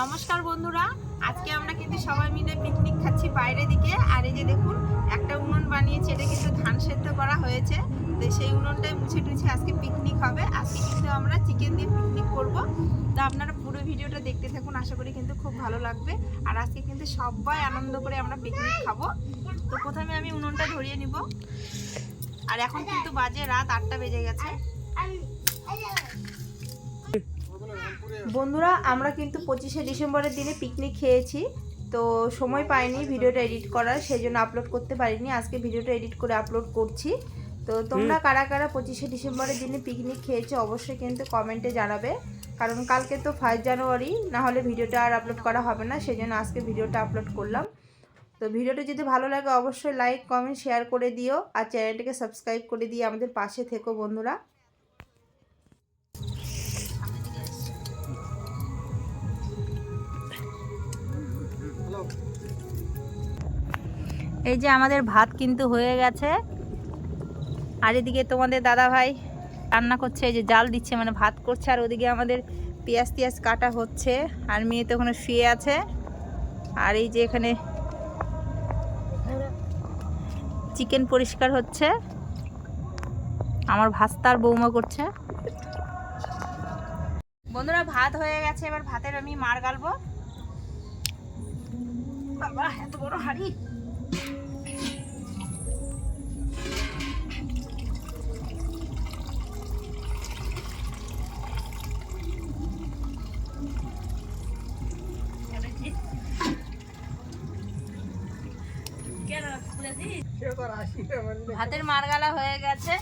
নমস্কার বন্ধুরা, আজকে আমরা কিন্তু সবাই মিলে পিকনিক খাচ্ছি বাইরে দিকে। আর এই যে দেখুন, একটা উনুন বানিয়েছে, এটা কিন্তু ধান সেদ্ধ করা হয়েছে। তো সেই উনুনটাই মুছে টুছে আজকে পিকনিক হবে। আজকে কিন্তু আমরা চিকেন দিয়ে পিকনিক করব। তো আপনারা পুরো ভিডিওটা দেখতে থাকুন, আশা করি কিন্তু খুব ভালো লাগবে। আর আজকে কিন্তু সবাই আনন্দ করে আমরা পিকনিক খাবো। তো প্রথমে আমি উনুনটা ধরিয়ে নিব। আর এখন কিন্তু বাজে রাত 8টা বেজে গেছে। বন্ধুরা, আমরা কিন্তু 25শে ডিসেম্বরের দিনে পিকনিক খেয়েছি। তো সময় পাইনি ভিডিওটা এডিট করার, সেই জন্য আপলোড করতে পারিনি। আজকে ভিডিওটা এডিট করে আপলোড করছি। তো তোমরা কারা কারা 25শে ডিসেম্বরের দিনে পিকনিক খেয়েছো অবশ্যই কিন্তু কমেন্টে জানাবে। কারণ কালকে তো 5 জানুয়ারি, না হলে ভিডিওটা আর আপলোড করা হবে না, সেই জন্য আজকে ভিডিওটা আপলোড করলাম। তো ভিডিওটা যদি ভালো লাগে অবশ্যই লাইক কমেন্ট শেয়ার করে দিও। আর চ্যানেলটিকে সাবস্ক্রাইব করে দিয়ে আমাদের পাশে থেকো বন্ধুরা। এই যে আমাদের ভাত কিন্তু হয়ে গেছে। আর এদিকে তোমাদের দাদা ভাই রান্না করছে, এই যে জাল দিচ্ছে, মানে ভাত করছে। আর ওদিকে আমাদের পেঁয়াজ টিয়াজ কাটা হচ্ছে। আর মেয়ে তো ওখানে শুয়ে আছে। আর এই যে এখানে চিকেন পরিষ্কার হচ্ছে, আমার ভাস্তার বৌমা করছে। বন্ধুরা, ভাত হয়ে গেছে, এবার ভাতের আমি মার গালবো। বাবা, এত বড় হাঁড়ি! ভাতের মারগালা হয়ে গেছে।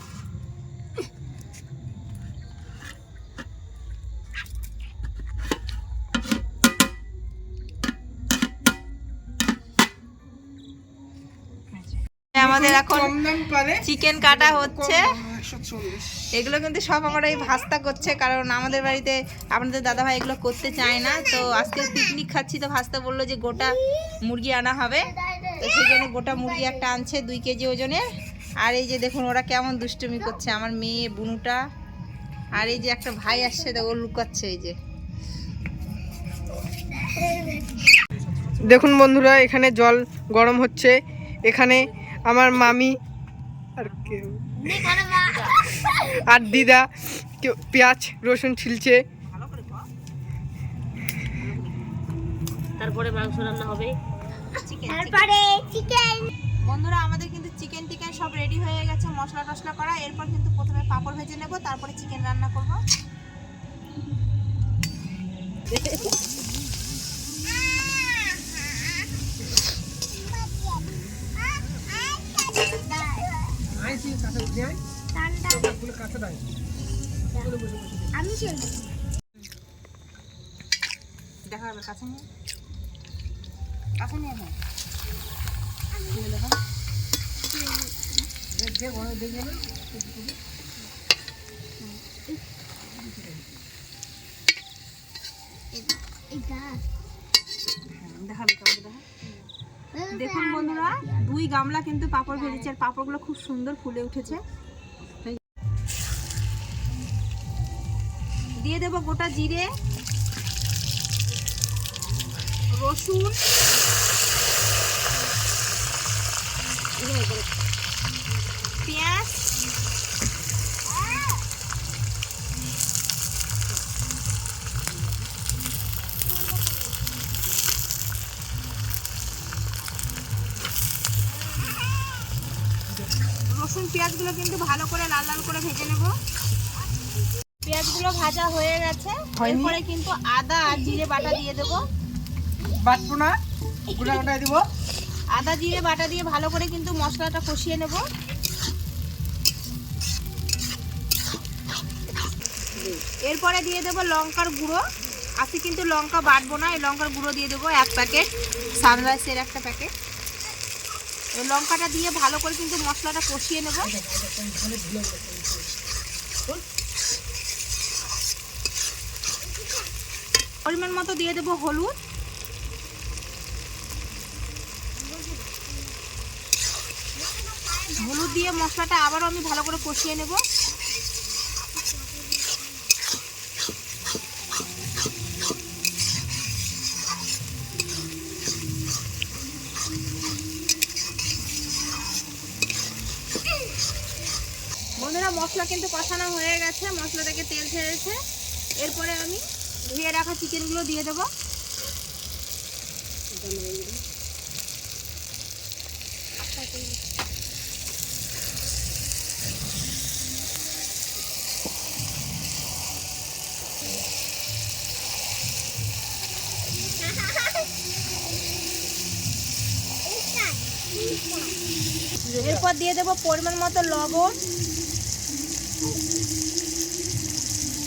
আমাদের এখন চিকেন কাটা হচ্ছে। এগুলো কিন্তু সব আমরা এই ভাস্তা করছে, কারণ আমাদের বাড়িতে আপনাদের দাদা ভাই এগুলো করতে চায় না। তো আজকে পিকনিক খাচ্ছি, তো ভাস্তা বললো যে গোটা মুরগি আনা হবে। তো সেই জন্য গোটা মুরগি একটা আনছে 2 কেজি ওজনের। আর এই যে দেখুন ওরা কেমন দুষ্টুমি করছে, আমার মেয়ে বুনুটা। আর এই যে একটা ভাই আসছে, তো ও লুকাচ্ছে। এই যে দেখুন বন্ধুরা, এখানে জল গরম হচ্ছে। এখানে আমার মামি আর দিদা পেঁয়াজ রসুন ছিলছে। তারপরে মাংস রান্না হবে। বন্ধুরা, আমাদের কিন্তু চিকেন টিকেন সব রেডি হয়ে গেছে, মশলা টশলা করা। এরপর কিন্তু প্রথমে পাঁপড় ভেজে নেব, তারপরে চিকেন রান্না করব। দেখা যাবে, কাছে নিয়ে দেখুন বন্ধুরা, 2 গামলা কিন্তু পাঁপড় ভেজেছে। আর পাঁপড়গুলো খুব সুন্দর ফুলে উঠেছে। দিয়ে দেব গোটা জিরে, রসুন, পেঁয়াজ, রসুন পেঁয়াজগুলো কিন্তু ভালো করে লাল লাল করে ভেজে নেব। পেঁয়াজগুলো ভাজা হয়ে গেছে। এরপরে কিন্তু আদা আর জিরে বাটা দিয়ে দেবো। বাটবো না, গোটা গোটা দিব। আদা জিরে বাটা দিয়ে ভালো করে কিন্তু মশলাটা কষিয়ে নেব। এরপরে দিয়ে দেবো লঙ্কার গুঁড়ো। আজকে কিন্তু লঙ্কা বাটবো না, এই লঙ্কার গুঁড়ো দিয়ে দেবো 1 প্যাকেট, সানরাইসের একটা প্যাকেট। এই লঙ্কাটা দিয়ে ভালো করে কিন্তু মশলাটা কষিয়ে নেব। পরিমাণ মতো দিয়ে দেবো হলুদ। হলুদ দিয়ে মশলাটা আবারও আমি ভালো করে কষিয়ে নেব। মশলা কিন্তু কষানো হয়ে গেছে, মশলা থেকে তেল ছেড়েছে। এরপরে আমি ধুয়ে রাখা চিকেনগুলো দিয়ে দেবো। এরপর দিয়ে দেবো পরিমাণ মতো লবণ।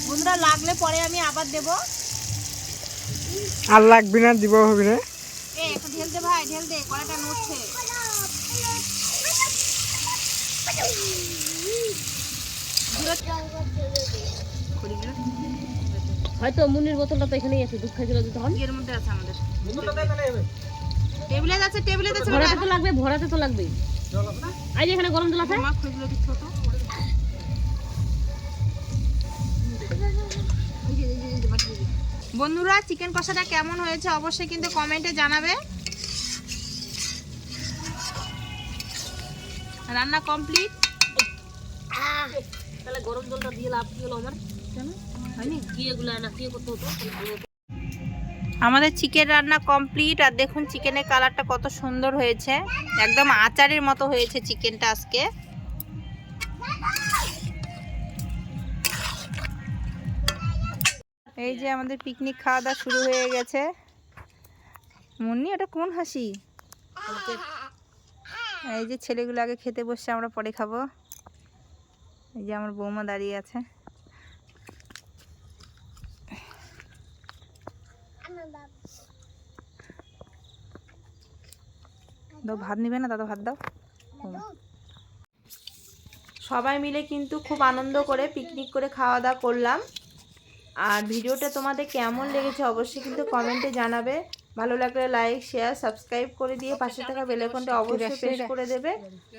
বন্ধুরা লাগলে পরে আমি আবার দেবো। আর লাগবে না, দিব হবে না। একটু ঢেল দে ভাই, ঢেল দে, কড়াইটা নড়ছে। হয়তো মুনির বোতলটা তো এখানেই আছে, দুধ খাইছিল তখন এর মধ্যে আছে আমাদের টেবিলে আছে, টেবিলে আছে। ভরাতে তো লাগবে, ভরাতে তো লাগবে। এই যে এখানে গরম জল আছে। মা খুঁজলো দিচ্ছ তো। বন্ধুরা চিকেন কষাটা কেমন হয়েছে অবশ্যই কিন্তু কমেন্টে জানাবে। রান্না কমপ্লিট। তাহলে গরম জলটা দিয়ে লাভ কি হলো আমার? কেন হয়নি কি এগুলো না কি করতে হতো? আমাদের চিকেন রান্না কমপ্লিট। আর দেখুন চিকেনের কালারটা কত সুন্দর হয়েছে, একদম আচারের মতো হয়েছে চিকেনটা আজকে। এই যে আমাদের পিকনিক খাওয়া দাওয়া শুরু হয়ে গেছে। মুন্নি এটা কোন হাসি? এই যে ছেলেগুলো আগে খেতে বসছে, আমরা পরে খাবো। এই যে আমার বৌমা দাঁড়িয়ে আছে। দাও ভাত নিবে না? দাদা ভাত দাও। সবাই মিলে কিন্তু খুব আনন্দ করে পিকনিক করে খাওয়া দাওয়া করলাম। আর ভিডিওটা তোমাদের কেমন লেগেছে অবশ্যই কিন্তু কমেন্টে জানাবে। ভালো লাগলে লাইক শেয়ার সাবস্ক্রাইব করে দিয়ে পাশে থাকা বেল আইকনটা অবশ্যই প্রেস করে দেবে।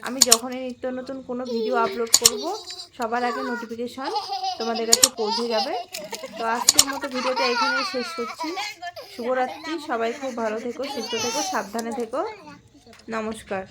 আমি যখনই নিত্য নতুন কোনো ভিডিও আপলোড করব সবার আগে নোটিফিকেশন তোমাদের কাছে পৌঁছে যাবে। তো আজকের মতো ভিডিওটা এখানেই শেষ করছি। শুভরাত্রি। সবাই খুব ভালো থেকো, সুস্থ থেকো, সাবধানে থেকো। নমস্কার।